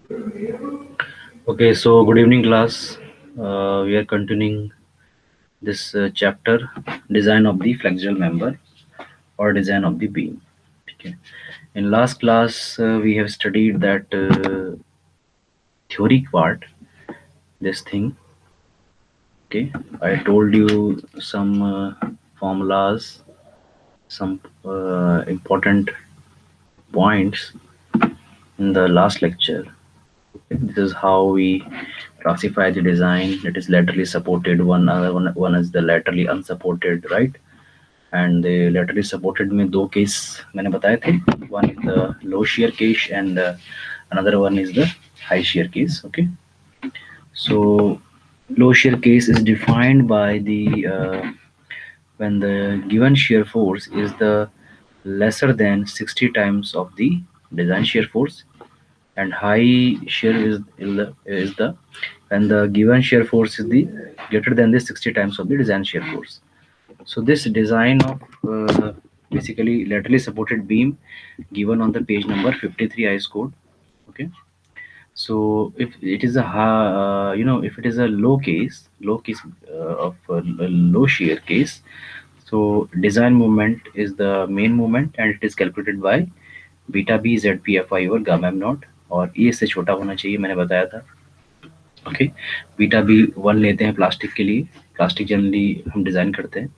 Okay, so good evening, class. We are continuing this chapter, design of the flexural member or design of the beam. Okay. In last class, we have studied that theory part, this thing. Okay, I told you some formulas, some important points in the last lecture. Okay. This is how we classify the design. That is laterally supported. One is the laterally unsupported, right? And the laterally supported में दो case मैंने बताए थे. One is the low shear case and another one is the high shear case. Okay, so low shear case is defined by the when the given shear force is the lesser than 60 times of the design shear force, and high shear is the when the given shear force is the greater than the 60 times of the design shear force. So this design of basically laterally supported beam given on the page number 53 IS code. Okay. So if it is a if it is a low case of low shear case, so design moment is the main moment and it is calculated by beta b zp और gamma m not, और ये से छोटा होना चाहिए, मैंने बताया था. ओके, बीटा बी 1 लेते हैं प्लास्टिक के लिए. प्लास्टिक जनरली हम डिजाइन करते हैं.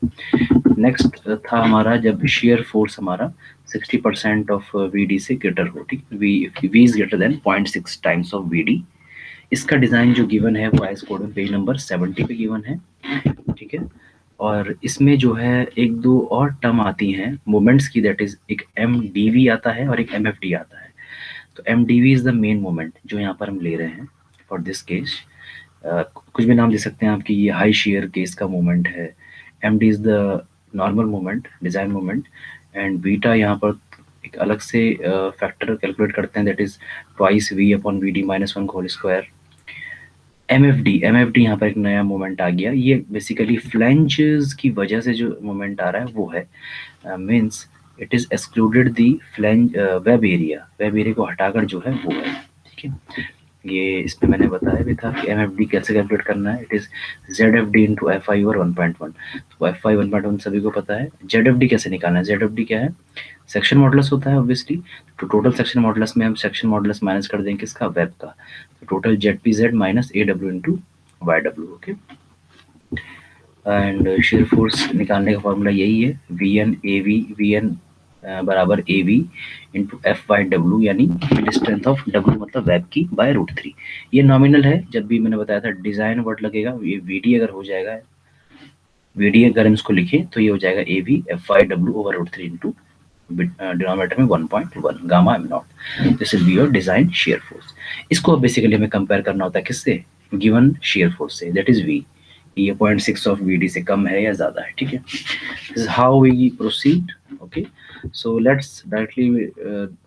नेक्स्ट था हमारा जब शेयर फोर्स हमारा 60% ऑफ वी डी से ग्रेटर हो. ठीक, V is greater than 0.6 times of V D. इसका डिजाइन जो गिवन है वो आईएस कोड में पेज नंबर 70 पे गिवन है. ठीक है, और इसमें जो है एक दो और टर्म आती हैं मोमेंट्स की, दैट इज एक एम डी वी आता है और एक एम एफ डी आता है. तो M D V is the main moment जो यहाँ पर हम ले रहे हैं फॉर दिस केस. कुछ भी नाम दे सकते हैं आपकी, ये हाई शेयर केस का मोमेंट है. M D is the normal moment, design moment, and beta यहाँ पर एक अलग से फैक्टर कैलकुलेट करते हैं, that is twice V upon V D minus one whole square. M F D यहाँ पर एक नया मोमेंट आ गया. ये बेसिकली फ्लैंजेस की वजह से जो मोमेंट आ रहा है वो है, means it is excluded the flange web area को हटाकर जो है वो है. ठीक है, ये इसमें मैंने बताया भी था कि एम एफ डी कैसे कैलकुलेट करना है. It is Z F D into F I over 1.1. तो एफ आई 1.1 सभी को पता है. जेड एफ डी कैसे निकालना है? जेड एफ डी क्या है? सेक्शन मॉडुलस होता है ऑब्वियसली. तो टोटल सेक्शन मॉडुलस में हम सेक्शन मॉडुलस माइनस कर देंगे किसका? वेब का. तो total Z P Z minus A W into Y W. Okay, and share force निकालने का फॉर्मूला यही है, V N A V N बराबर A V into F by W, यानी स्ट्रेंथ ऑफ डब्ल्यू मतलब वेब की बाय √3. ये nominal है. जब भी मैंने बताया था डिजाइन वर्ड लगेगा, ये वी डी अगर हो जाएगा, वी डी अगर हम इसको लिखें तो ये हो जाएगा A V F by W over √3 into denominator में 1.1 gamma M not. This will be your design shear force. इसको बेसिकली हमें कंपेयर करना होता है किससे? गिवन शेयर फोर्स से, दैट इज वी. ये 0.6 ऑफ वी डी से कम है या ज्यादा है. ठीक है, this is how we proceed. Okay, so let's directly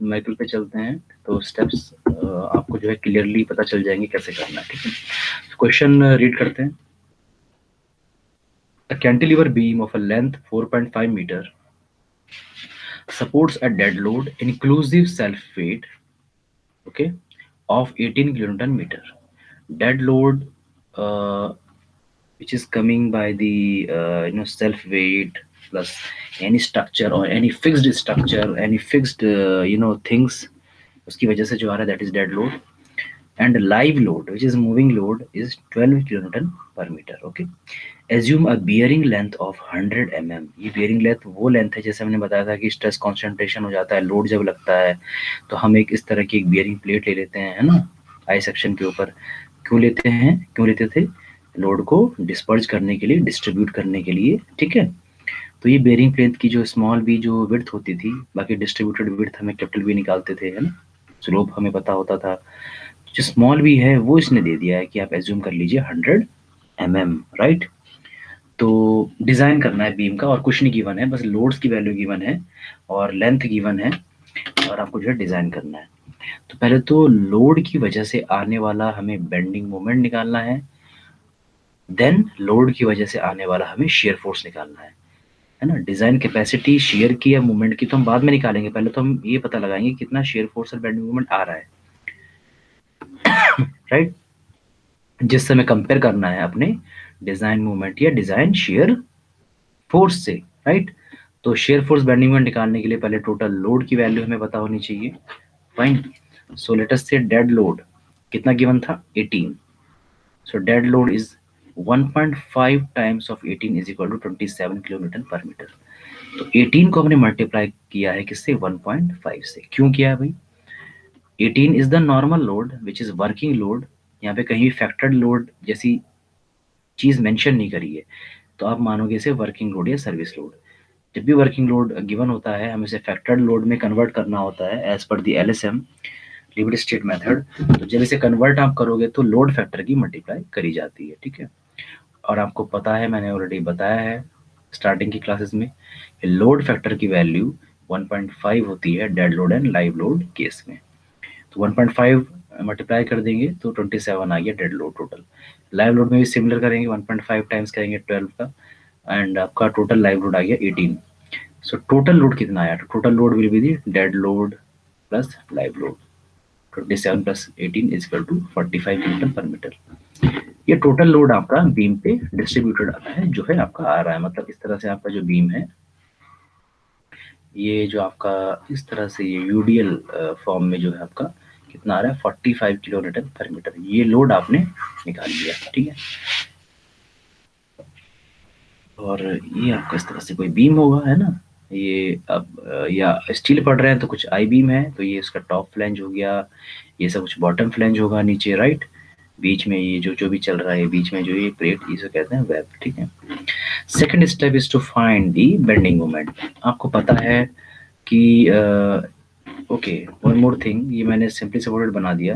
Michael पे चलते हैं. तो स्टेप्स आपको जो है क्लियरली पता चल जाएंगे कैसे करना है. ठीक है, क्वेश्चन रीड करते हैं. A cantilever beam of a length 4.5 meter supports a dead load inclusive self weight, okay, of 18 kilonewton meter. Dead load which is coming by the self weight plus any structure or any fixed structure, any fixed things, उसकी वजह से जो आ रहा है that is dead load. And live load which is moving load is 12 kilonewton per meter. Okay, assume a bearing length of 100 mm. ये bearing length वो length है जैसे हमने बताया था कि स्ट्रेस कंसंट्रेशन हो जाता है, लोड जब लगता है तो हम एक इस तरह की एक bearing प्लेट ले लेते हैं, है ना, आई सेक्शन के ऊपर. क्यों लेते थे? लोड को डिस्पर्ज करने के लिए, डिस्ट्रीब्यूट करने के लिए. ठीक है, तो ये बेरिंग प्लेट की जो स्मॉल बी जो विड्थ होती थी, बाकी डिस्ट्रीब्यूटेड विड्थ हमें कैपिटल बी निकालते थे, है ना, स्लोप हमें पता होता था. जो स्मॉल बी है वो इसने दे दिया है कि आप एज्यूम कर लीजिए 100 mm, राइट. तो डिजाइन करना है बीम का और कुछ नहीं गिवन है, बस लोड्स की वैल्यू गिवन है और लेंथ गिवन है और आपको जो है डिजाइन करना है. तो पहले तो लोड की वजह से आने वाला हमें बेंडिंग मोमेंट निकालना है, देन लोड की वजह से आने वाला हमें शेयर फोर्स निकालना है ना. डिजाइन कैपेसिटी शेयर की या मूवमेंट की तो हम बाद में निकालेंगे, पहले तो हम ये पता लगाएंगे कितना शेयर फोर्स और बेंडिंग मोमेंट आ रहा है. राइट, जिससे हमें कंपेयर करना है अपने डिजाइन मूवमेंट या डिजाइन शेयर फोर्स से, राइट। तो शेयर फोर्स बेंडिंग मोमेंट निकालने के लिए पहले टोटल लोड की वैल्यू हमें पता होनी चाहिए। फाइन। सो लेट अस से डेड लोड कितना गिवन था, 18। So dead load is 1.5 times of 18 is equal to 27 kilometre पर मीटर। तो 18 को हमने मल्टीप्लाई किया है किससे, 1.5 से। क्यों किया है भाई, 18 is the normal load which is working load. यहाँ पे कहीं फैक्टर्ड लोड जैसी चीज मेंशन नहीं करी है, तो आप मानोगे इसे वर्किंग लोड या सर्विस लोड। जब भी वर्किंग लोड गिवन होता है हमें इसे फैक्टर्ड लोड में कन्वर्ट करना होता है एज पर दी एलएसएम, लिमिट स्टेट मेथड। तो जब इसे कन्वर्ट आप करोगे तो लोड फैक्टर की मल्टीप्लाई करी जाती है, ठीक है। और आपको पता है, मैंने ऑलरेडी बताया है स्टार्टिंग की क्लासेस में, लोड फैक्टर की वैल्यू 1.5 होती है dead load and live load case में। तो 1.5 मल्टीप्लाई कर देंगे तो 27 आ गया dead load total. Live load में भी सिमिलर करेंगे, 1.5 टाइम्स करेंगे 12 का, एंड आपका टोटल लाइव लोड आ गया 18। सो टोटल लोड कितना आया, total load will be the dead load plus live load, 27 plus 18 is equal to 45 newton per metre. ये टोटल लोड आपका बीम पे डिस्ट्रीब्यूटेड आता है, जो है आपका आ रहा है, मतलब इस तरह से आपका जो बीम है, ये जो आपका इस तरह से ये यूडीएल फॉर्म में जो है आपका कितना आ रहा है, 45 किलो न्यूटन पर मीटर। ये लोड आपने निकाल लिया, ठीक है। और ये आपका इस तरह से कोई बीम होगा, है ना। ये अब या स्टील पढ़ रहे हैं तो कुछ आई बीम है, तो ये इसका टॉप फ्लैंज हो गया, ये सब कुछ बॉटम फ्लैंज होगा नीचे, राइट। बीच में ये जो जो भी चल रहा है बीच में जो ये प्लेट, इसे कहते हैं वेब, ठीक है। Second step is to find the bending moment. आपको पता है कि ओके, वन मोर थिंग, ये मैंने सिंपली सपोर्टेड बना दिया।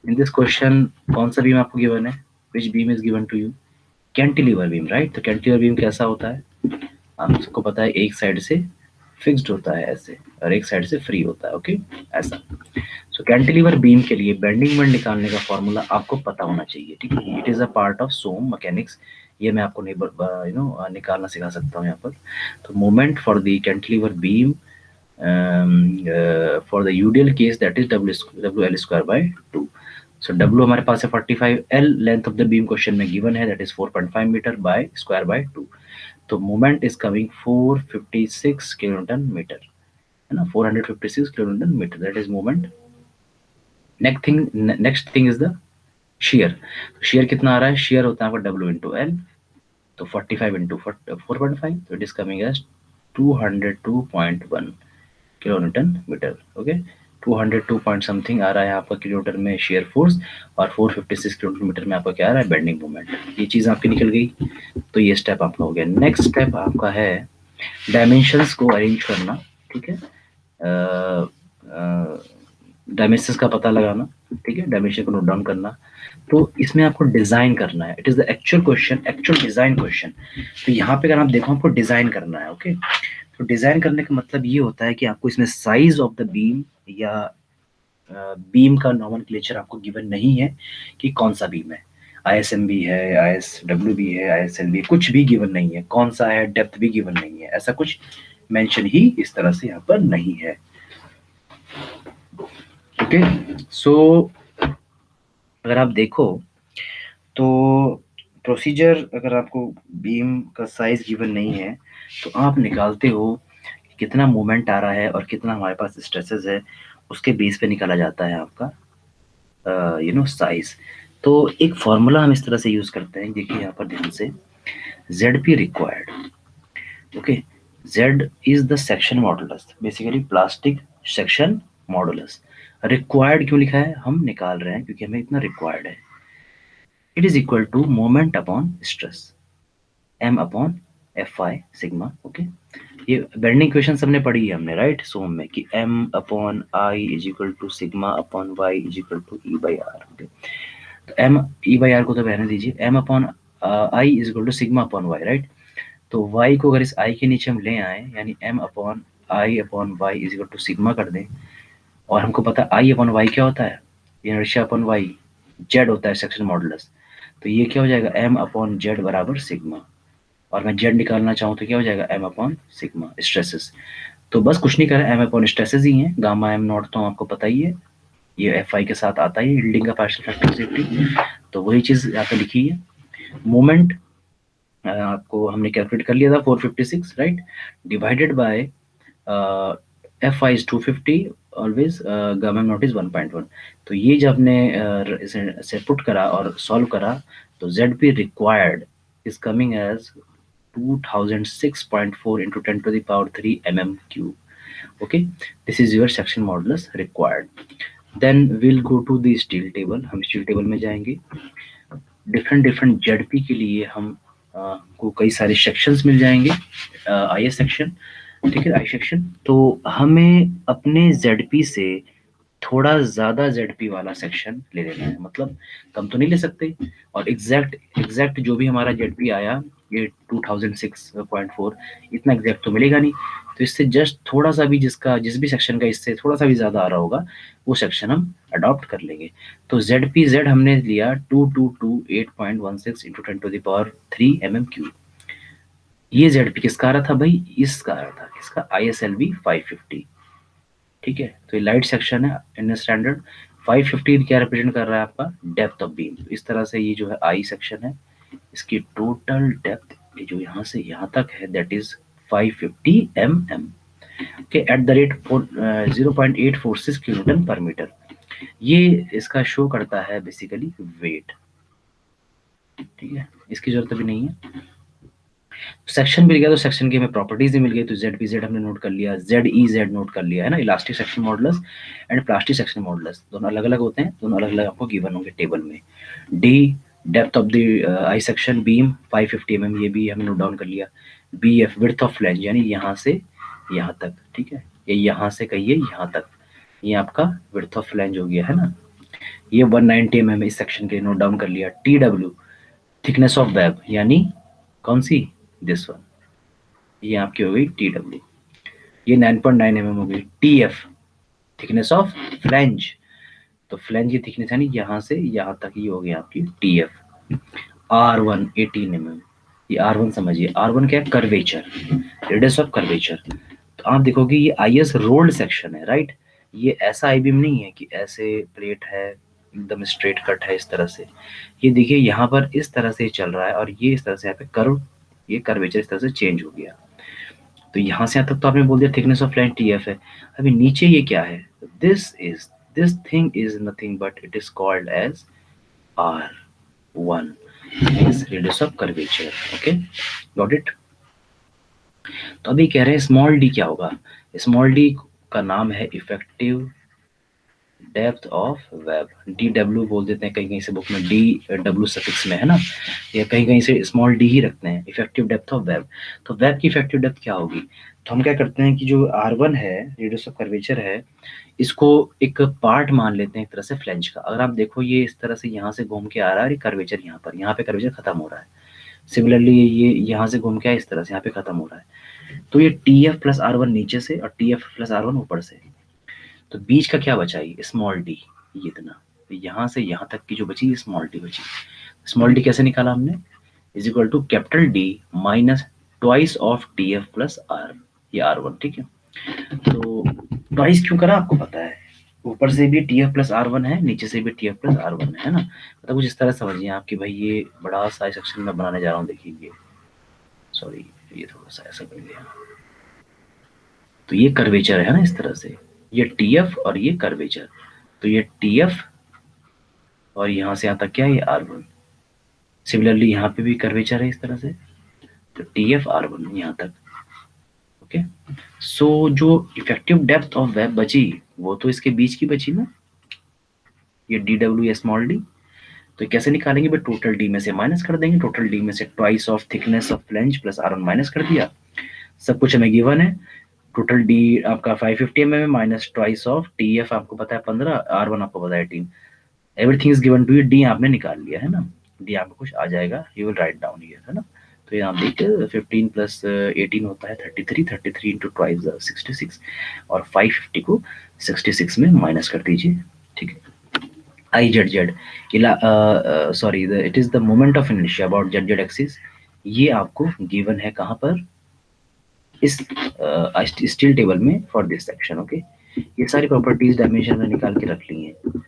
इन दिस क्वेश्चन कौन सा बीम आपको गिवन है, which beam is given to you, cantilever beam, right. तो कैंटिलीवर बीम कैसा होता है, आप सबको पता है, एक साइड से फिक्स्ड होता है ऐसे और एक साइड से फ्री होता है, ओके, ऐसा। सो कैंटिलीवर बीम के लिए बेंडिंग मोमेंट निकालने का फॉर्मूला आपको पता होना चाहिए, ठीक है। It is a part of SOM mechanics, ये मैं आपको नहीं निकालना सिखा सकता हूँ यहाँ पर। तो moment for the cantilever beam for the UDL case that is W L square by 2। So W हमारे पास है 45, L length of the beam question में गिवन है, that is 4.5 metre by square by 2। तो moment is coming 456 kilonewton metre, है ना, 456 kilonewton metre, that is moment. Next thing is the shear. Shear कितना आ रहा है, शेयर होता है आपका डब्ल्यू इंटू एल, तो 45 इंटू 4.5, तो it is coming as 202.1 kilo newton metre, okay. 202 point something आ रहा है आपका किलोमीटर में शेयर फोर्स, और 456 किलोमीटर में आपका क्या आ रहा है, बेंडिंग मोमेंट। ये चीज़ आपकी निकल गई, तो ये स्टेप आपका हो गया। नेक्स्ट स्टेप आपका है डायमेंशंस को अरेंज करना, ठीक है, डायमेंशंस का पता लगाना, ठीक है, डायमेंशन को नोट डाउन करना। तो इसमें आपको डिजाइन करना है, it is the actual question, actual design question. तो यहाँ पे अगर आप देखो आपको डिजाइन करना है, ओके। तो डिजाइन करने का मतलब ये होता है कि आपको इसमें साइज ऑफ द बीम या बीम का नॉमेनक्लेचर आपको गिवन नहीं है कि कौन सा बीम है, आईएसएम भी है, आईएसडब्ल्यू भी है, आईएसएल भी, कुछ भी गिवन नहीं है, कौन सा है, डेप्थ भी गिवन नहीं है, ऐसा कुछ मेंशन ही इस तरह से यहाँ पर नहीं है, ओके। सो अगर आप देखो तो प्रोसीजर, अगर आपको बीम का साइज गिवन नहीं है तो आप निकालते हो कितना मोमेंट आ रहा है और कितना हमारे पास स्ट्रेसेस है, उसके बेस पे निकाला जाता है आपका साइज। तो एक फॉर्मूला हम इस तरह से यूज करते हैं, देखिए यहाँ पर ध्यान से, Z P required, okay. Z is the section modulus, basically plastic section modulus. Required क्यों लिखा है, हम निकाल रहे हैं क्योंकि हमें इतना रिक्वायर्ड है। It is equal to moment upon stress, M upon F I sigma, okay. ये बेंडिंग इक्वेशन सबने पढ़ी है हमने, राइट, सोम में, कि m upon I is equal to sigma upon Y is equal to E by R, okay. तो m E by R को तो रहने दीजिए, m upon I is equal to sigma upon Y, right. तो y को अगर इस i के नीचे हम ले आए, यानी m upon I upon Y is equal to sigma कर दें, और हमको पता है i अपॉन वाई क्या होता है, इनर्शिया अपॉन वाई, जेड होता है सेक्शन मॉडुलस। तो ये क्या हो जाएगा, m अपॉन जेड बराबर सिग्मा, और मैं जेड निकालना चाहूँ तो क्या हो जाएगा, m अपॉन सिग्मा स्ट्रेसेस। तो बस कुछ नहीं कर रहा है, m अपॉन स्ट्रेसेस ही है, गामा m नॉट तो आपको पता ही है, ये एफ आई के साथ आता है यील्डिंग का पार्शियल फैक्टर ऑफ सेफ्टी। तो वही चीज यहाँ पे लिखी है। मोमेंट आपको हमने कैलकुलेट कर लिया था 456, right, divided by F I is 250 always, gamma not is 1.1। तो ये जब हमने इसे पुट करा और सॉल्व करा तो Z P required is coming as 2006.4 into 10 to the power 3 mm cube. Okay, this is your section modulus required. Then we'll go to the steel table. हम steel table में जाएंगे। डिफरेंट जेडपी के लिए हम को कई सारे सेक्शंस मिल जाएंगे, आई एस सेक्शन, ठीक है, आई सेक्शन। तो हमें अपने जेडपी से थोड़ा ज्यादा जेडपी वाला सेक्शन ले लेना है, मतलब कम तो नहीं ले सकते। और एग्जैक्ट जो भी हमारा जेडपी आया ये 2006.4, इतना एग्जैक्ट तो मिलेगा नहीं। तो इससे जस्ट थोड़ा सा भी जिस भी सेक्शन का इससे थोड़ा सा भी ज्यादा आ रहा होगा वो सेक्शन हम अडॉप्ट कर लेंगे। तो जेड हमने लिया 2228.16 into 10 to the power 3 mm3। ये जेडपी किसका आ रहा था भाई? इसका आ रहा था, किसका? ISLB 550, ठीक है। तो ये लाइट सेक्शन है इंडियन स्टैंडर्ड। 550 क्या रिप्रेजेंट कर रहा है? आपका डेप्थ ऑफ बीम। तो इस तरह से ये जो है आई सेक्शन है, इसकी टोटल डेप्थ जो यहाँ से यहाँ तक है that is 550 mm, okay, at the rate 0.846 kilonewton पर मीटर। ये इसका शो करता है बेसिकली वेट, ठीक है, इसकी जरूरत भी नहीं है। सेक्शन मिल गया तो सेक्शन की हमें प्रॉपर्टीज भी मिल गई। तो जेड पी जेड हमने नोट कर लिया, जेड ई जेड नोट कर लिया है ना। Elastic section modulus and plastic section modulus दोनों अलग अलग होते हैं, दोनों अलग अलग आपको गिवन होंगे टेबल में। D depth of the I section beam 550 mm, ये भी हमने नोट डाउन कर लिया। B F width of flange, यानी यहाँ से यहाँ तक, ठीक है, ये यहाँ से कहिए यहाँ तक, ये आपका विड्थ ऑफ फ्लैंज हो गया है ना। ये 190 mm इस सेक्शन के नोट डाउन कर लिया। T W thickness of web, यानी कौन सी? दिस वन, ये आपकी हो गई टी डब्ल्यू। ये 9.9 mm हो गई। T F thickness of flange, तो फ्लैंज की थिकनेस यानी यहाँ से यहाँ तक ही हो गई आपकी T F. R one 18 mm, ये आर वन समझिए। आर वन क्या है? Curvature, radius of curvature. तो आप देखोगे ये आई एस रोल्ड सेक्शन है, राइट। ये ऐसा आई बीम नहीं है कि ऐसे प्लेट है एकदम स्ट्रेट कट है इस तरह से। ये देखिए यहाँ पर इस तरह से चल रहा है और ये इस तरह से यहाँ पे कर्व, ये कर्वेचर इस तरह से चेंज हो गया। तो यहाँ से यहाँ तक तो आपने बोल दिया thickness of line T F है। अभी नीचे ये क्या है? This thing is nothing but it is called as R one, means radius of curvature. Okay, got it. तो अभी कह रहे हैं स्मॉल डी क्या होगा? स्मॉल डी का नाम है effective depth of web, D W बोल देते हैं कहीं कहीं से बुक में, डी डब्ल्यू सफिक्स में है ना, या कहीं कहीं से स्मॉल डी ही रखते हैं, इफेक्टिव डेप्थ ऑफ वेब। तो वेब की इफेक्टिव डेप्थ क्या होगी? तो हम क्या करते हैं कि जो R1 है, रेडियस ऑफ कर्वेचर है, इसको एक पार्ट मान लेते हैं एक तरह से फ्लैंज का। अगर आप देखो ये इस तरह से यहाँ से घूम के आ रहा है कर्वेचर, यहाँ पे कर्वेचर खत्म हो रहा है। सिमिलरली ये यहाँ से घूम के आया इस तरह से यहाँ पे खत्म हो रहा है। तो ये टी एफ प्लस R1 नीचे से और टी एफ प्लस R1 ऊपर से, तो बीच का क्या बचा? ये स्मॉल डी, ये इतना। तो यहाँ से यहाँ तक की जो बची स्मॉल डी बची। स्मॉल डी कैसे निकाला हमने? Is equal to capital D minus twice of T F plus R, ये R1, ठीक है। तो ट्वाइस क्यों करा आपको पता है, ऊपर से भी टी एफ प्लस R1 है, नीचे से भी टी एफ प्लस R1 है ना। मतलब कुछ इस तरह समझिए आप कि भाई ये बड़ा सा सेक्शन में बनाने जा रहा हूँ, देखिए सॉरी ये थोड़ा सा ऐसा कर दिया। तो ये कर्वेचर है ना इस तरह से, ये टी एफ और ये कर्वेचर। तो ये टी एफ और यहाँ से यहाँ तक क्या है? ये R1। सिमिलरली यहाँ पे भी कर्वेचर है इस तरह से, तो टी एफ R1 यहाँ तक। ओके, सो जो इफेक्टिव डेप्थ ऑफ वेब बची वो तो इसके बीच की बची ना, ये डी डब्ल्यू या स्मॉल डी। तो कैसे निकालेंगे भाई? टोटल डी में से माइनस कर देंगे, टोटल डी में से twice of thickness of flange plus R1 minus कर दिया। सब कुछ हमें गिवन है। टोटल डी आपका 550 mm minus twice of T F आपको पता है 15, R1 आपको पता है 18। Everything is given to you. D आपने निकाल लिया है ना, डी आपको कुछ आ जाएगा, you will write down here, है ना। तो यहाँ देखिए 15 प्लस 18 होता है 33, 33 इंटू ट्वाइस 66, और 550 को 66 में माइनस कर दीजिए, ठीक है। I Z Z, sorry it is the moment of inertia about Z Z axis. ये आपको गिवन है कहाँ पर? इस स्टील टेबल में फॉर दिस सेक्शन। ओके, ये सारी प्रॉपर्टीज डायमेंशन में निकाल के रख ली हैं।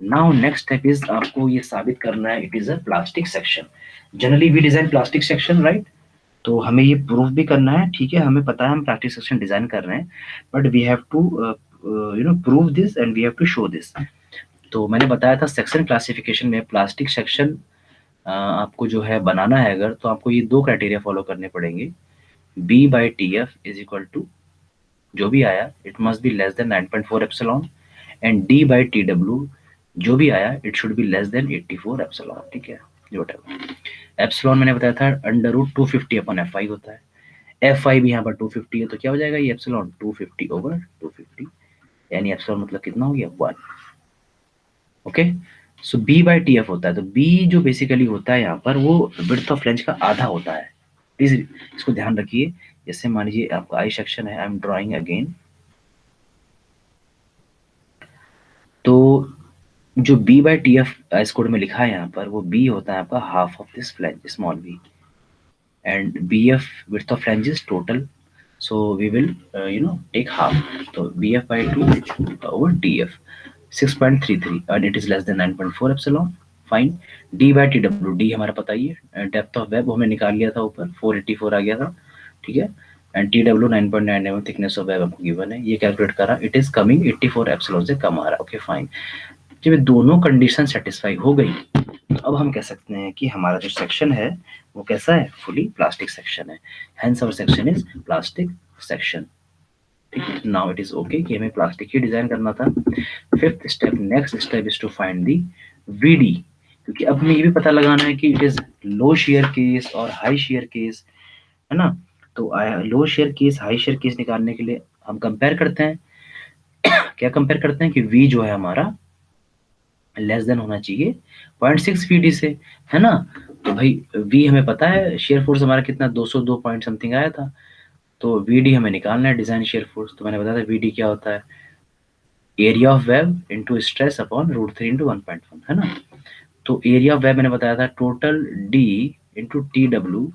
नाउ नेक्स्ट स्टेप इज आपको ये साबित करना है it is a plastic section. Generally we design plastic section, right? तो हमें ये प्रूफ भी करना है, ठीक है, हमें पता है हम प्लास्टिक सेक्शन डिजाइन कर रहे हैं, but we have to prove this and we have to show this. तो मैंने बताया था सेक्शन क्लासिफिकेशन में प्लास्टिक सेक्शन आपको जो है बनाना है अगर, तो आपको ये दो क्राइटेरिया फॉलो करने पड़ेंगे। B by T F is equal to जो भी आया it must be less than 9.4 epsilon, and D by T W जो भी आया it should be less than 84 epsilon, ठीक है, व्हाटएवर। एप्सिलॉन मैंने बताया था under root 250 upon F I होता है, एफ आई भी यहाँ पर 250 है, तो क्या हो जाएगा ये एप्सिलॉन 250 ओवर 250, यानी एप्सिलॉन मतलब कितना हो गया 1। Okay, so B by T F होता है, तो बी जो बेसिकली होता है यहाँ पर वो विड्थ ऑफ फ्लैंज का आधा होता है। प्लीज इसको ध्यान रखिए। जैसे मान लीजिए आपका आई सेक्शन है, आई एम ड्राइंग अगेन, तो जो B by T F S code में लिखा है यहाँ पर वो बी होता है आपका half of this flange small B, and B F width of flange is total, so we will take half, so bf by 2 over df 6.33 and it is less than 9.4 epsilon, fine। d by tw, d हमारा पता ही है, depth of web हमने निकाल लिया था ऊपर 484 आ गया था, ठीक है, and tw 9.9 thickness of web हमको गिवन है, ये कैलकुलेट करा, इट इज कमिंग 84 एप्सिलॉन से कम आ रहा है। ओके फाइन, जब ये दोनों कंडीशन सेटिस्फाई हो गई तो अब हम कह सकते हैं कि हमारा जो सेक्शन है वो कैसा है, फुली प्लास्टिक सेक्शन है, hence our section is plastic section. ठीक है, नाउ इट इज ओके कि हमें प्लास्टिक ही डिजाइन करना था। Fifth step, next step is to find the VD, क्योंकि अब हमें ये भी पता लगाना है कि it is low shear case और हाई शेयर केस, है ना। तो low shear case high shear case निकालने के लिए हम कंपेयर करते हैं, क्या कंपेयर करते हैं कि वी जो है हमारा लेस देन होना चाहिए 0.6 वीडी से, है ना। तो भाई वी हमें पता है शेयर फोर्स हमारा कितना 202 पॉइंट समथिंग आया था, तो वीडी हमें निकालना है डिजाइन शेयर फोर्स। तो मैंने बताया था वीडी क्या होता है, area of web into stress upon √3 into 1.1, है ना। तो एरिया ऑफ वेब मैंने बताया था total D into T W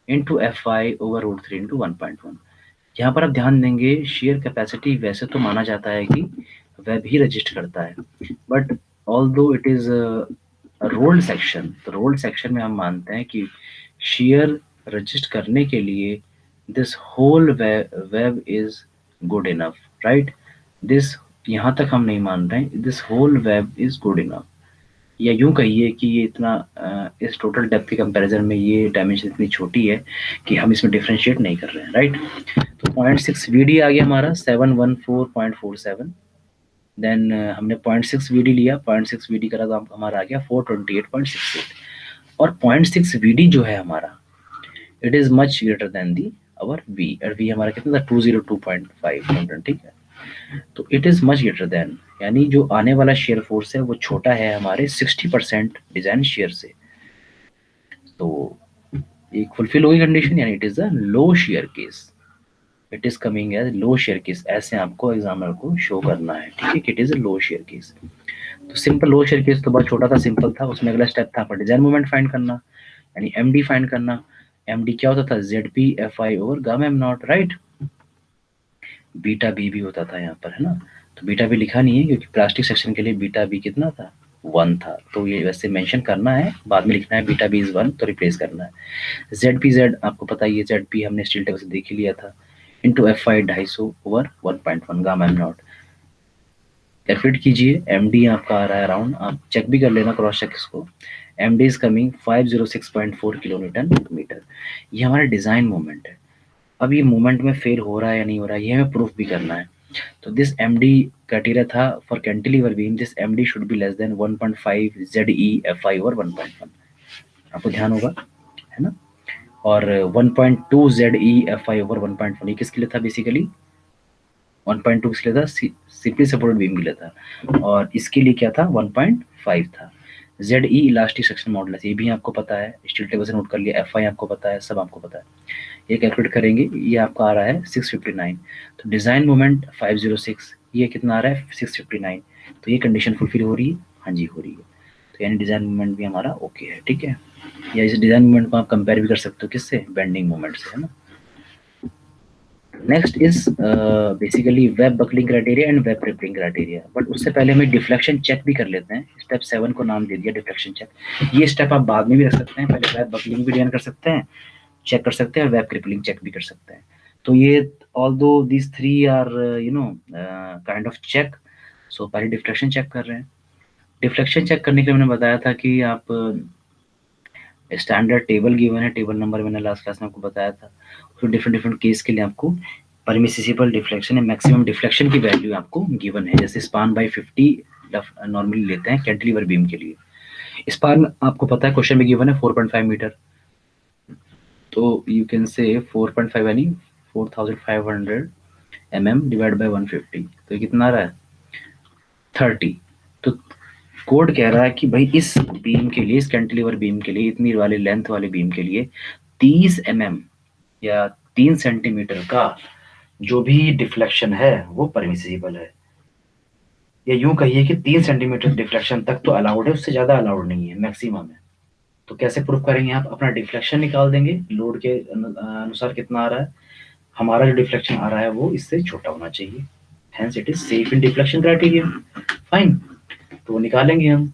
into F I over √3 into 1.1। यहाँ पर आप ध्यान देंगे शेयर कैपेसिटी वैसे तो माना जाता है कि वेब ही रजिस्ट करता है, but although it is rolled section, तो रोल्ड सेक्शन में हम मानते हैं कि शेयर रजिस्ट करने के लिए this whole web is good enough, right. This यहाँ तक हम नहीं मान रहे हैं, this whole web is good enough, या यूं कहिए कि ये इतना इस टोटल डेप्थ के कंपैरिजन में ये डायमेंशन इतनी छोटी है कि हम इसमें डिफरेंशिएट नहीं कर रहे हैं, राइट। तो 0.6 वीडी आ गया हमारा 714.47, देन हमने 0.6 वीडी लिया, 0.6 वीडी करा तो हमारा आ गया 428.68, और 0.6 वीडी जो है हमारा it is much greater than the our V, और वी हमारा कितना था 202.5 न्यूटन, ठीक है। तो it is much greater than, यानी जो आने वाला शेयर फोर्स है वो छोटा है हमारे 60% डिजाइन शेयर से। तो एक फुलफिल होगी कंडीशन, यानी it is a low shear case, it is coming as low shear case, ऐसे आपको एग्जामिनर को शो करना है, ठीक है, it is a low shear case. तो सिंपल लो शेयर केस तो बहुत छोटा था, सिंपल था, उसमें अगला स्टेप था पर डिजाइन मोमेंट फाइंड करना, यानी एमडी फाइंड करना। एमडी क्या होता था, Z F I over gamma M naught, right. Beta B भी होता था यहाँ पर, है ना। तो बीटा बी लिखा नहीं है क्योंकि प्लास्टिक सेक्शन के लिए बीटा बी कितना था 1 था, तो ये वैसे मेंशन करना है, बाद में लिखना है बीटा बी इज 1 तो रिप्लेस करना है। जेड पी जेड आपको पता ही है, जेड पी हमने स्टील टेबल से देख ही लिया था, into F I 250 over 1.1 gamma M not. Calculate कीजिए, एम डी आपका आ रहा है अराउंड, आप चेक भी कर लेना, क्रॉस चेक इसको, M D is coming 506.4 kilo newton metre. ये हमारा डिजाइन मोमेंट है। अब ये मूवमेंट में फेल हो रहा है या नहीं हो रहा है ये हमें प्रूफ भी करना है। तो दिस एमडी क्राइटेरिया था for cantilever beam, this MD should be less than 1.5 Ze fy over 1.1, आपको ध्यान होगा, है ना। और 1.2 जेडई एफआई ओवर 1.1 ये किसके लिए था, बेसिकली 1.2 किसके लिए था, सिंपली सपोर्टेड बीम के लिए था, और इसके लिए क्या था 1.5 था। जेड ई इलास्टिक सेक्शन मॉडुलस ये भी आपको पता है, स्टील टेबल से नोट कर लिया, एफ आई आपको पता है, सब आपको पता है, ये कैलकुलेट करेंगे, ये आपका आ रहा है 659। तो डिजाइन मोमेंट 506, ये कितना आ रहा है 659, तो ये कंडीशन फुलफिल हो रही है, हाँ जी हो रही है, तो यानी डिजाइन मोमेंट भी हमारा ओके है, ठीक है। या इस डिजाइन मोमेंट को आप कंपेयर भी कर सकते हो किससे, बेंडिंग मोमेंट से, है ना। Next is basically web buckling criteria and web crippling criteria. But उससे पहले हमें डिफ्लेक्शन चेक भी कर लेते हैं। स्टेप 7 को नाम दे दिया डिफ्लेक्शन चेक। ये स्टेप आप बाद में भी रख सकते हैं, पहले वेब बकलिंग भी डिजाइन कर सकते हैं, चेक कर सकते हैं, वेब क्रिपलिंग चेक भी कर सकते हैं। तो ये although these three are kind of check. So पहले डिफ्लेक्शन चेक कर रहे हैं। डिफ्लेक्शन चेक करने के लिए मैंने बताया था कि आप स्टैंडर्ड टेबल गिवन है, टेबल नंबर मैंने लास्ट क्लास में आपको बताया था। उसमें डिफरेंट डिफरेंट केस के लिए आपको परमिसिबल डिफ्लेक्शन या मैक्सिमम डिफ्लेक्शन की वैल्यू आपको गिवन है। जैसे स्पान बाय 50 नॉर्मली लेते हैं कैंटिलीवर बीम के लिए। स्पान आपको पता है क्वेश्चन में गिवन है 4.5 मीटर। तो यू कैन से 4.5 यानी 4500 mm डिवाइड बाय 150, तो ये कितना आ रहा है 30। तो कोड कह रहा है कि भाई इस बीम के लिए, इस कैंटिलीवर बीम के लिए, इतनी वाली लेंथ वाले बीम के लिए 30 mm या 3 सेंटीमीटर का जो भी डिफ्लेक्शन है वो परमिसिबल है। या यूं कहिए कि 3 सेंटीमीटर डिफ्लेक्शन तक तो अलाउड है, उससे ज्यादा अलाउड नहीं है, मैक्सिमम है। तो कैसे प्रूफ करेंगे? आप अपना डिफ्लेक्शन निकाल देंगे, लोड के अनुसार कितना आ रहा है। हमारा जो डिफ्लेक्शन आ रहा है वो इससे छोटा होना चाहिए, hence it is safe in deflection criteria. Fine, तो वो निकालेंगे हम।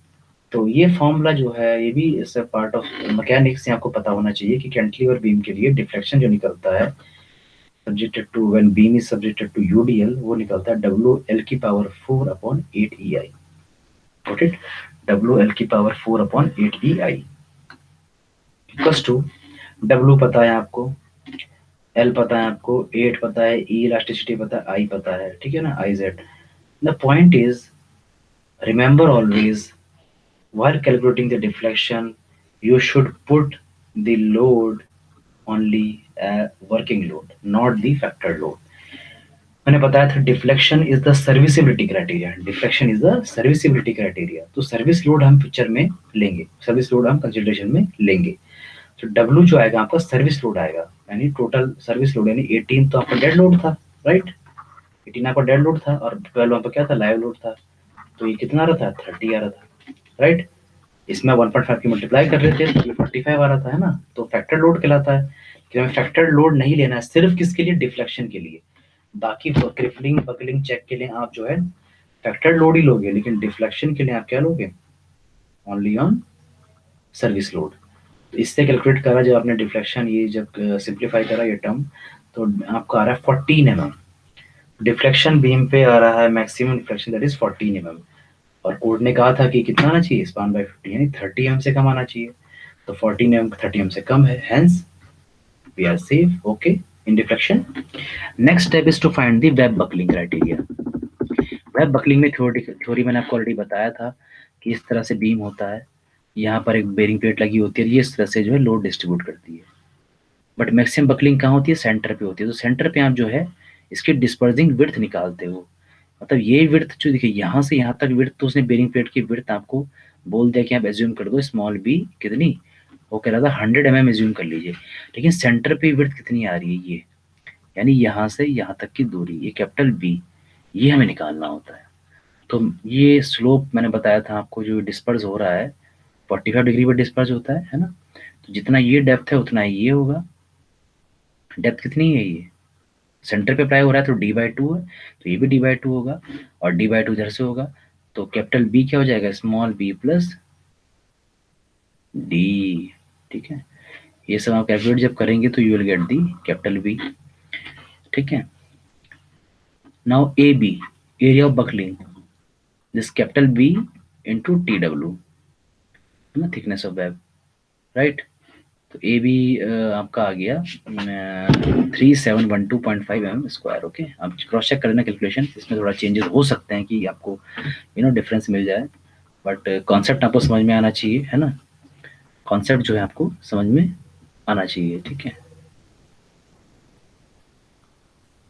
तो ये फॉर्मूला जो है ये भी इस पार्ट ऑफ मैकेनिक्स से आपको पता होना चाहिए कि कैंटिलीवर बीम के लिए डिफ्लेक्शन जो निकलता है subjected to when beam is subjected to UDL, वो निकलता है WL⁴/8EI। Got it? WL⁴/8EI equals to W पता है आपको, L पता है आपको, 8 पता है, E इलास्टिसिटी पता है, I पता है, ठीक है ना, IZ। The point is remember always while calculating the deflection you should put the load only a working load, not the factor load। मैंने बताया था deflection is the serviceability criteria, deflection is the serviceability criteria. तो service load हम picture में लेंगे, service load हम consideration में लेंगे। तो डब्ल्यू जो आएगा आपका सर्विस लोड आएगा, यानी टोटल सर्विस लोड, यानी 18 तो आपका डेड लोड था, राइट? 18 आपका डेड लोड था और 12 आपका क्या था, लाइव लोड था। तो ये कितना आ रहा था, 30 आ रहा था, राइट? इसमें 1.5 की मल्टीप्लाई कर रहे थे तो ये 45 आ रहा था, है ना? तो फैक्टर लोड कहलाता है। कि हमें फैक्टर लोड नहीं लेना है, सिर्फ किसके लिए, डिफ्लेक्शन के लिए। बाकी क्रिपलिंग बकलिंग चेक के लिए आप जो है फैक्टर लोड ही लोगे, लेकिन डिफ्लेक्शन के लिए आप क्या लोगे, ओनली ऑन सर्विस लोड। इससे कैलकुलेट करा जब आपने डिफ्लेक्शन, ये जब सिंप्लीफाई करा ये टर्म, तो आपको आ रहा है 14 mm डिफ्लेक्शन बीम पे आ रहा है, maximum deflection that is 14 mm। और कोड ने कहा था कि कितना आना चाहिए, स्पान बाय 50 यानी 30 mm से कम आना चाहिए। तो 14 mm 30 mm से कम है, hence we are safe, okay, in deflection. Next step is to find the web buckling criteria. Web buckling में थ्योरी मैंने आपको ऑलरेडी बताया था कि इस तरह से बीम होता है, यहाँ पर एक बेरिंग प्लेट लगी होती है, ये इस तरह से जो है लोड डिस्ट्रीब्यूट करती है। बट मैक्सिमम बकलिंग कहाँ होती है, सेंटर पे होती है। तो सेंटर पे आप जो है इसकी डिस्पर्सिंग विड्थ निकालते हो, मतलब ये विड्थ जो देखिए यहाँ से यहाँ तक विड्थ, तो उसने बेरिंग प्लेट की विड्थ आपको बोल दिया कि आप एज्यूम कर दो स्मॉल बी कितनी, वो कह रहा था 100 mm एज्यूम कर लीजिए। लेकिन सेंटर पे विड्थ कितनी आ रही है, ये यानी यहाँ से यहाँ तक की दूरी, ये कैपिटल बी, ये हमें निकालना होता है। तो ये स्लोप मैंने बताया था आपको, जो डिस्पर्स हो रहा है 45 डिग्री पर डिस्पर्स होता है ना? तो जितना ये डेप्थ है उतना ये होगा। डेप्थ कितनी है, ये सेंटर पे अप्लाई हो रहा है तो d/2 है, तो ये भी d/2 होगा और d/2 इधर से होगा। तो कैपिटल बी क्या हो जाएगा, स्मॉल बी प्लस डी, ठीक है? ये सब आप कैलकुलेट जब करेंगे तो you will get the capital B, ठीक है? Now A B, area of buckling, this capital B into TW, है ना, थिकनेस ऑफ वेब, राइट? तो ए बी आपका आ गया 3712.5 mm²। ओके, आप क्रॉस चेक कर लेना कैलकुलेशन, इसमें थोड़ा चेंजेस हो सकते हैं कि आपको डिफरेंस मिल जाए, बट कॉन्सेप्ट आपको समझ में आना चाहिए, है ना? कॉन्सेप्ट जो है आपको समझ में आना चाहिए, ठीक है?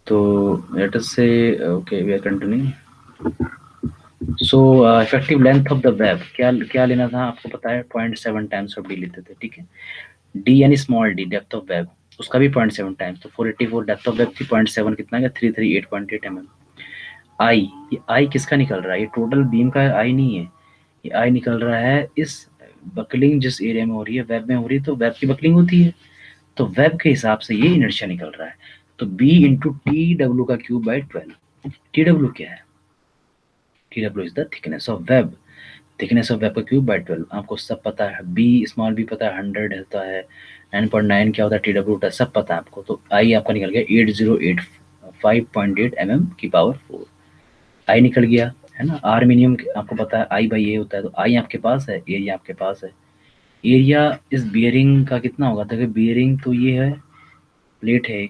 तो let us say okay, we are continuing. So effective length of the web क्या क्या लेना था आपको पता है, 0.7 टाइम्स ऑफ डी लेते थे, ठीक है? डी यानी small D, depth of web, उसका भी 0.7 टाइम्स, तो 484 डेप्थ ऑफ वेब थी, 0.7 कितना गया, 338.8 mm। आई, ये आई किसका निकल रहा है, ये टोटल बीम का आई नहीं है, ये आई निकल रहा है इस बकलिंग जिस एरिया में हो रही है, वेब में हो रही है, तो वेब की बकलिंग होती है, तो वेब के हिसाब से ये इनर्शिया निकल रहा है। तो तो b इंटू टी डब्ल्यू का क्यूब बाय 12। टी डब्ल्यू क्या है? T W is the thickness of web, thickness of web का क्यूब बाय 12। आपको सब पता है, बी स्मॉल बी पता है 100 होता है, 9.9 क्या होता है, टी डब्ल्यू होता है, सब पता है आपको। तो आई आपका निकल गया 8085.8 mm की पावर 4, आई निकल गया है ना। आर मिनिमम आपको पता है आई बाई ए होता है, तो आई आपके पास है, एरिया आपके पास है। एरिया इस बियरिंग का कितना होगा? तो बियरिंग तो ये है, प्लेट है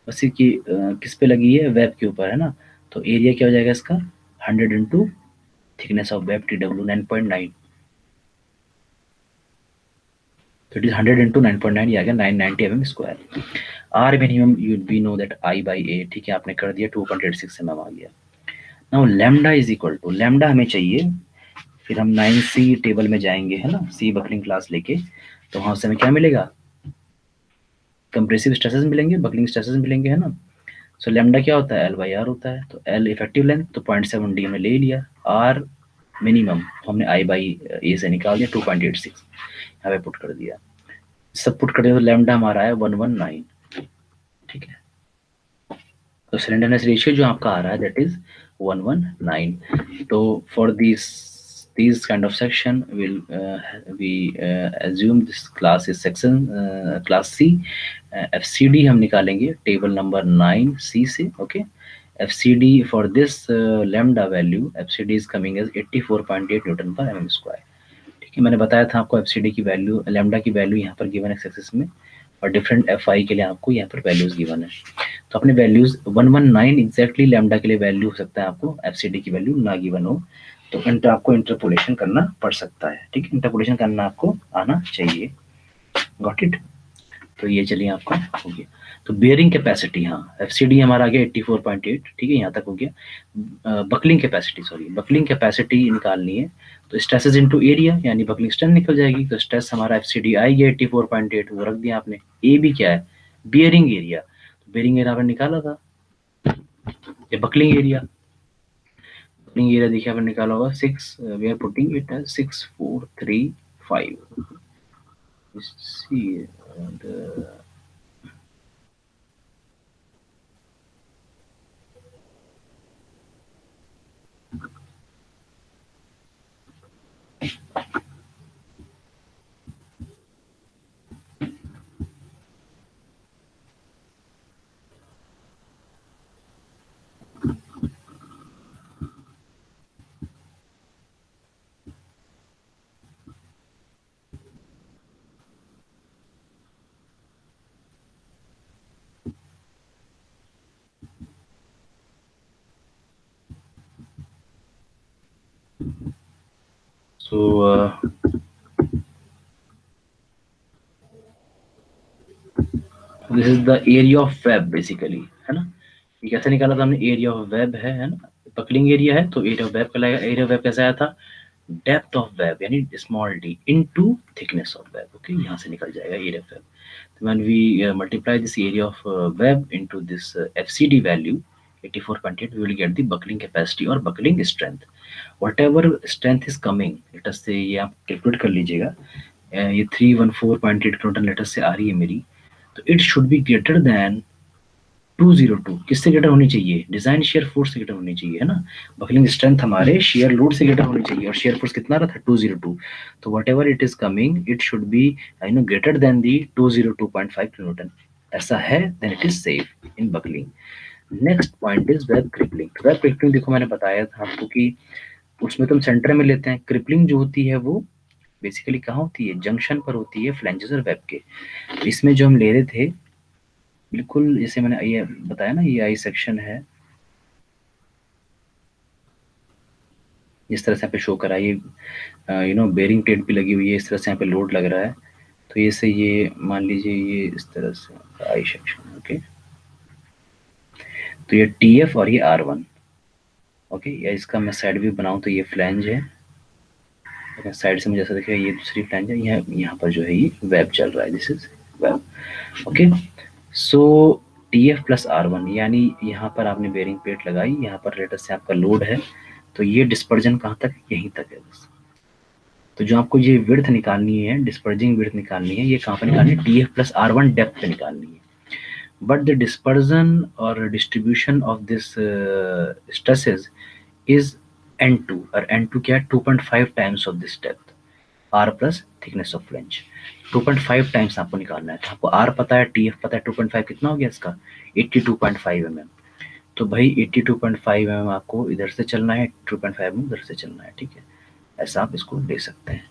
उसी की किस पे लगी है? वेब के ऊपर है ना। तो एरिया क्या हो जाएगा इसका? 100 into thickness of web T W 9.9, तो इट इज 100 इंटू 9.9, ये आ गया 990 mm square. R minimum you we know that I by A, ठीक है, आपने कर दिया 2.86 mm आ गया। Now lambda is equal to, lambda हमें चाहिए, फिर हम 9C टेबल में जाएंगे है ना, सी बकलिंग क्लास लेके, तो वहां से हमें क्या मिलेगा? कंप्रेसिव स्ट्रेसेस मिलेंगे, बकलिंग स्ट्रेसेस मिलेंगे है ना। सो लैम्डा क्या होता है? एल बाई आर होता है। तो एल इफेक्टिव लेंथ तो 0.7D हमने ले लिया, आर मिनिमम हमने आई बाई ए से निकाल दिया 2.86, यहाँ पे पुट कर दिया। सब पुट कर दिया तो लैम्डा हमारा है 119, ठीक है। तो स्लेंडरनेस रेशियो जो आपका आ रहा है दैट इज 119। तो for these kind of section will we assume this class is section class C। FCD हम निकालेंगे टेबल नंबर 9C से, okay. FCD for this lambda value, FCD is coming as 84.8 Newton पर mm square, ठीक है। मैंने बताया था आपको FCD की वैल्यू, लैम्डा की वैल्यू यहाँ पर गिवन है एक्सेस में, और डिफरेंट FI के लिए आपको यहाँ पर वैल्यूज गिवन है। तो अपने वैल्यूज 119 एग्जैक्टली लैम्डा के लिए वैल्यू हो सकता है, आपको FCD की वैल्यू ना गिवन हो तो आपको इंटरपोलेशन करना पड़ सकता है, ठीक है। इंटरपोलेशन करना आपको आना चाहिए, गॉट इट। तो ये चलिए आपका हो गया। तो बेयरिंग कैपेसिटी, हाँ FCD हमारा आ गया 84.8, ठीक है, यहाँ तक हो गया। Buckling capacity, sorry buckling capacity निकालनी है, तो स्ट्रेसेस इनटू एरिया यानी बकलिंग स्ट्रेंथ निकल जाएगी। तो स्ट्रेस हमारा FCD आई गया 84.8, वो रख दिया आपने। ए भी क्या है? बियरिंग एरिया, तो बियरिंग एरिया आपने निकाला था, ये बकलिंग एरिया, बकलिंग एरिया देखिए आपने निकाला होगा 6, we are putting it as 6435। see the so this is the area of web basically, है ना। ये कैसे निकाला था हमने? एरिया ऑफ वेब है ना, बकलिंग एरिया है तो एरिया ऑफ वेब कहलाएगा। एरिया ऑफ वेब कैसा आया था? डेप्थ ऑफ वेब यानी small D into thickness of web, okay, यहाँ से निकल जाएगा एरिया ऑफ वेब। तो when we multiply this area of web into this FCD value 84.8, we will get the buckling capacity और buckling strength, whatever strength is coming, let us say ये आप calculate कर लीजिएगा। ये 314.8 न्यूटन लेटर से आ रही है मेरी, तो it should be greater then 202। किससे ग्रेटर होनी चाहिए? डिजाइन शेयर फोर्स से ग्रेटर होनी चाहिए, है ना। बकलिंग स्ट्रेंथ हमारे शेयर लोड से ग्रेटर होनी चाहिए, और शेयर फोर्स कितना रहा था? 202। तो whatever it is coming it should be greater than the 202.5 newton. ऐसा है then it is safe in buckling. Next point is web crippling. Web crippling देखो मैंने बताया था आपको कि उसमें तुम सेंटर में लेते हैं। क्रिपलिंग जो होती है वो बेसिकली कहाँ होती है? जंक्शन पर होती है फ्लैंजेस और वेब के। इसमें जो हम ले रहे थे बिल्कुल जैसे मैंने ये बताया ना, ये आई सेक्शन है, इस तरह से यहाँ पे शो करा, ये बेरिंग प्लेट भी लगी हुई है, इस तरह से यहाँ पे लोड लग रहा है। तो ये से ये मान लीजिए ये इस तरह से आई सेक्शन, ओके। तो ये TF और ये R1, ओके। या इसका मैं साइड व्यू बनाऊं तो ये फ्लैंज है, साइड से मुझे ऐसा दिखेगा ये दूसरी फ्लैंज है। यहाँ पर जो है ये वेब चल रहा है, this is web, okay. So TF plus R1 यानी यहाँ पर आपने बेरिंग प्लेट लगाई, यहाँ पर लेटर से आपका लोड है, तो ये डिस्पर्जन कहाँ तक? यहीं तक है बस। तो जो आपको ये विड्थ निकालनी है, डिस्पर्जिंग विड्थ निकालनी है, ये कहाँ पर निकालनी है? TF प्लस R1 डेप्थ पे निकालनी है। but the dispersion or distribution of this stresses is n2, और n2 क्या है, 2.5 times of this depth r plus thickness of flange. 2.5 times आपको निकालना है, तो आपको r पता है, tf पता है, 2.5 कितना हो गया इसका, 82.5 mm। तो भाई 82.5 mm आपको इधर से चलना है, 2.5 mm उधर से चलना है, ठीक है, ऐसा आप इसको ले सकते हैं।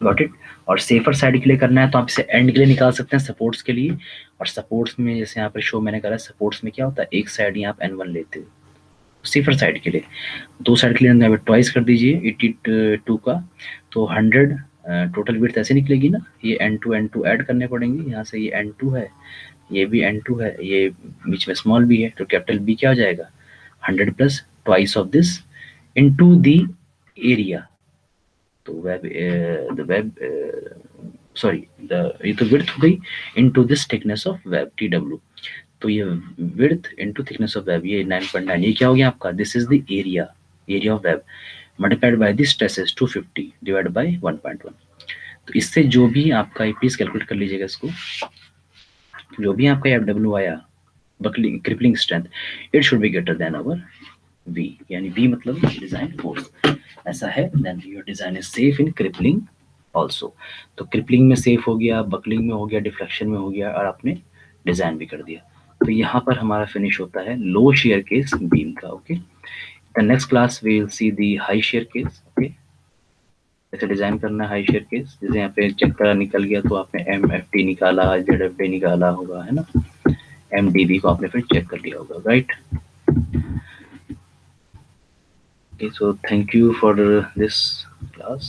Got it. और सेफर साइड के लिए करना है तो आप इसे एंड के लिए निकाल सकते हैं, सपोर्ट्स के लिए। और सपोर्ट्स में जैसे यहाँ पे शो मैंने करा, सपोर्ट्स में क्या होता है, एक साइड ही आप n1 लेते हो सेफर साइड के लिए, दो साइड के लिए ट्वाइस कर दीजिए 82 का, तो 100 टोटल विड्थ ऐसे निकलेगी ना, ये n2 ऐड करने पड़ेंगे, यहाँ से ये n2 है, ये भी n2 है, ये बीच में स्मॉल भी है, तो कैपिटल B क्या हो जाएगा, 100 plus twice of this into the area, तो web the web sorry the ये तो विड्थ हो गई into this thickness of web TW, तो ये width into thickness of web, ये 9.9, ये क्या हो गया आपका, this is the area of web multiplied by this stresses 250 divide by 1.1। तो इससे जो भी आपका प्लीज कैलकुलेट कर लीजिएगा इसको, जो भी आपका FW आया buckling crippling strength, it should be greater than our V, यानी V मतलब डिजाइन फोर्स, ऐसा है, then your design is safe in crippling also. तो क्रिपलिंग में सेफ हो गया, बकलिंग में हो गया, डिफ्लेक्शन में हो गया, और आपने डिजाइन भी कर दिया। तो यहाँ पर हमारा फिनिश होता है लो शेयर केस बीम का। Okay, the next class we will see the high shear case. Okay, कैसे डिजाइन करना है हाई शेयर केस, जैसे यहाँ पे चक्कर निकल गया तो आपने MFT निकाला, ZFD निकाला होगा, है ना, MDB को आपने फिर चेक कर लिया होगा, right. Okay, so thank you for this class.